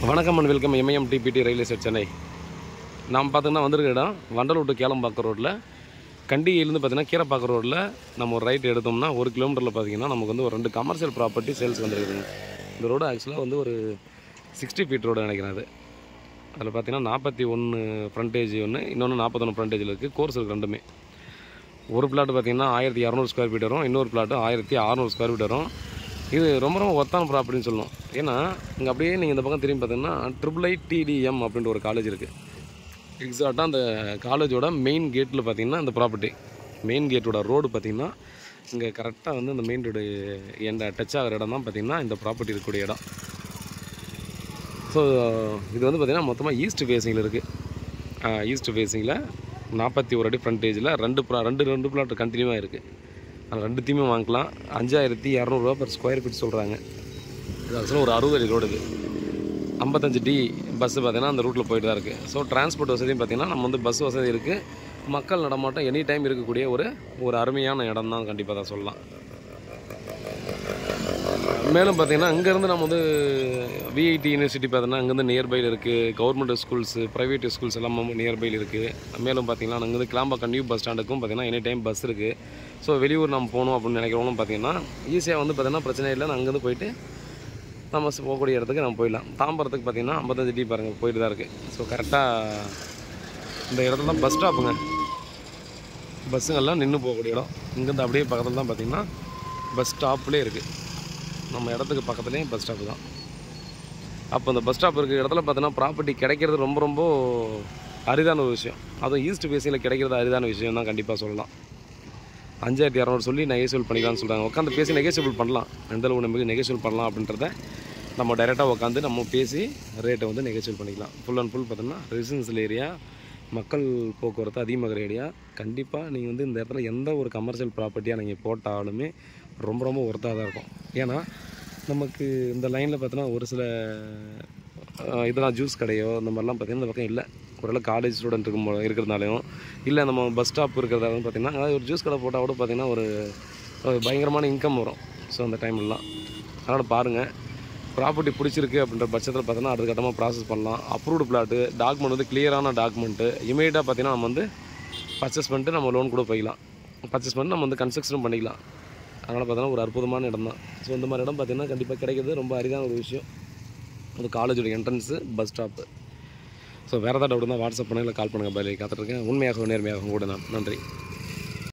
வணக்கம் and welcome MIM DBT rail estate Chennai. நாம் பார்த்தீங்கன்னா வந்திருக்க இடம் வண்டலூர் டு கேளம்பாக்கம் ரோட்டில், கண்டிகையிலேருந்து பார்த்தீங்கன்னா கீரைப்பாக்கம் ரோட்டில் நம்ம ஒரு ரைட் எடுத்தோம்னா 1 கிலோமீட்டரில் பார்த்தீங்கன்னா நமக்கு வந்து ஒரு 2 கமர்ஷியல் ப்ராப்பர்ட்டி சேல்ஸ் வந்துருக்குதுங்க. இந்த ரோடு ஆக்சுவலாக வந்து ஒரு 60 ஃபீட் ரோடு நினைக்கிறேன். அது அதில் பார்த்தீங்கன்னா 41 ஃப்ரண்டேஜ் ஒன்று, இன்னொன்று 41 ஃப்ரண்டேஜில் இருக்குது. கோர்ஸ் இருக்குது ரெண்டுமே. ஒரு பிளாட் பார்த்தீங்கன்னா 1200 ஸ்கொயர் ஃபீட் வரும், இன்னொரு பிளாட்டு 1600 ஸ்கொயர் ஃபீட் வரும். இது ரொம்ப ரொம்ப ஒர்த்தான ப்ராப்பர்ட்டின்னு சொல்லணும். ஏன்னா இங்கே அப்படியே நீங்கள் இந்த பக்கம் திரும்பி பார்த்தீங்கன்னா IIITDM அப்படின்ற ஒரு காலேஜ் இருக்குது. எக்ஸாக்டாக அந்த காலேஜோட மெயின் கேட்டில் பார்த்தீங்கன்னா இந்த ப்ராப்பர்ட்டி, மெயின் கேட்டோட ரோடு பார்த்தீங்கன்னா இங்கே கரெக்டாக வந்து இந்த மெயின் ரோடு எந்த டச் ஆகிற இடம் தான் பார்த்தீங்கன்னா இந்த ப்ராப்பர்ட்டி இருக்கக்கூடிய இடம். ஸோ இது வந்து பார்த்திங்கன்னா மொத்தமாக ஈஸ்ட் ஃபேஸிங்கில் இருக்குது. ஈஸ்ட் ஃபேஸிங்கில் 41 அடி ஃப்ரண்டேஜில் ரெண்டு பிளாட் கண்டினியூவாக இருக்குது. அது ரெண்டுத்தையுமே வாங்கிக்கலாம். 5200 ரூபா per ஸ்கொயர் ஃபீட் சொல்கிறாங்க. இது ஆக்சுவலாக ஒரு 60 அடி ரோடு. இது 55D பஸ்ஸு பார்த்தீங்கன்னா அந்த ரூட்டில் போயிட்டு தான் இருக்குது. ஸோ டிரான்ஸ்போர்ட் வசதியும் பார்த்திங்கன்னா நம்ம வந்து பஸ் வசதி இருக்குது. மக்கள் நடமாட்டம் எனி டைம் இருக்கக்கூடிய ஒரு அருமையான இடம் தான் கண்டிப்பாக தான் சொல்லலாம். மேலும் பார்த்திங்கன்னா இங்கேருந்து நம்ம வந்து VIT யூனிவர்சிட்டி பார்த்தீங்கன்னா அங்கேருந்து நியர்பையில் இருக்குது. கவர்மெண்ட் ஸ்கூல்ஸு, ப்ரைவேட் ஸ்கூல்ஸ் எல்லாம் நியர்பையில் இருக்குது. மேலும் பார்த்திங்கன்னா அங்கேருந்து கிளாம்பாக்கம் நியூ பஸ் ஸ்டாண்டுக்கும் பார்த்திங்கன்னா எனி டைம் பஸ் இருக்குது. ஸோ வெளியூர் நம்ம போகணும் அப்படின்னு நினைக்கிறவங்களும் பார்த்திங்கன்னா ஈஸியாக வந்து பார்த்திங்கன்னா பிரச்சனை இல்லை. அங்கேருந்து போயிட்டு நம்ம போகக்கூடிய இடத்துக்கு நம்ம போயிடலாம். தாம்பரத்துக்கு பார்த்திங்கன்னா 55D பாருங்கள் போயிட்டு தான் இருக்குது. ஸோ கரெக்டாக இந்த இடத்துல தான் பஸ் ஸ்டாப்புங்க. பஸ்ஸுங்கள்லாம் நின்று போகக்கூடிய இடம். இங்கேருந்து அப்படியே பக்கத்தில் தான் பார்த்திங்கன்னா பஸ் ஸ்டாப்லேயே இருக்குது. நம்ம இடத்துக்கு பக்கத்துலேயும் பஸ் ஸ்டாப்பு தான். அப்போ இந்த பஸ் ஸ்டாப் இருக்கிற இடத்துல பார்த்தீங்கன்னா ப்ராப்பர்ட்டி கிடைக்கிறது ரொம்ப ரொம்ப அரிதான ஒரு விஷயம். அதுவும் ஈஸ்ட் ஃபேஸிங்கில் கிடைக்கிறது அரிதான விஷயம் தான் கண்டிப்பாக சொல்லலாம். 5200 சொல்லி நெகோசியபிள் பண்ணிக்கலாம்னு சொல்கிறாங்க. உட்காந்து பேசி நெகோசியபிள் பண்ணலாம். எந்தளவு நமக்கு நெகோசியபிள் பண்ணலாம் அப்படின்றத நம்ம டைரெக்டாக உட்காந்து நம்ம பேசி ரேட்டை வந்து நெகோசியபிள் பண்ணிக்கலாம். ஃபுல் அண்ட் ஃபுல் பார்த்தோம்னா ரெசிடென்ஷியல் ஏரியா, மக்கள் போக்குவரத்து அதிகமாகிற ஏரியா. கண்டிப்பாக நீங்கள் வந்து இந்த இடத்துல எந்த ஒரு கமர்ஷியல் ப்ராப்பர்ட்டியாக நீங்கள் போட்டாலுமே ரொம்ப ரொம்ப ஒர்த்தாக தான் இருக்கும். ஏன்னா நமக்கு இந்த லைனில் பார்த்தோன்னா ஒரு சில இதெல்லாம் ஜூஸ் கடையோ இந்த மாதிரிலாம் பார்த்திங்கன்னா இந்த பக்கம் இல்லை. ஓரளவு காலேஜ் ஸ்டூடெண்ட் இருக்கிறதுனாலையும் இல்லை நம்ம பஸ் ஸ்டாப் இருக்கிறதாலும் பார்த்திங்கன்னா அதாவது ஒரு ஜூஸ் கடை போட்டால் கூட பார்த்திங்கன்னா ஒரு பயங்கரமான இன்கம் வரும். ஸோ அந்த டைம்லாம் அதனால் பாருங்கள், ப்ராப்பர்ட்டி பிடிச்சிருக்கு அப்படின்ற பட்சத்தில் பார்த்தோன்னா அடுத்த கட்டமாக ப்ராசஸ் பண்ணலாம். அப்ரூவ்டு பிளாட்டு, டாக்குமெண்ட் வந்து கிளியரான டாக்குமெண்ட்டு இமீடியட்டாக பார்த்திங்கன்னா நம்ம வந்து பர்ச்சேஸ் பண்ணிட்டு நம்ம லோன் கூட போய்க்கலாம். பர்ச்சேஸ் பண்ணி நம்ம வந்து கன்ஸ்ட்ரக்ஷனும் பண்ணிக்கலாம். அதனால் பார்த்தோன்னா ஒரு அற்புதமான இடம் தான். ஸோ இந்த மாதிரி இடம் பார்த்திங்கன்னா கண்டிப்பாக கிடைக்கிறது ரொம்ப அரிதான ஒரு விஷயம். அது காலேஜோட என்ட்ரன்ஸு, பஸ் ஸ்டாப்பு. ஸோ வேறு ஏதாவது டவுட் இருந்தால் வாட்ஸ்அப் பண்ணுங்கள், கால் பண்ணுங்கள். பதில் காத்துட்ருக்கேன். உண்மையாகவும் நேர்மையாகவும் கூட நான். நன்றி.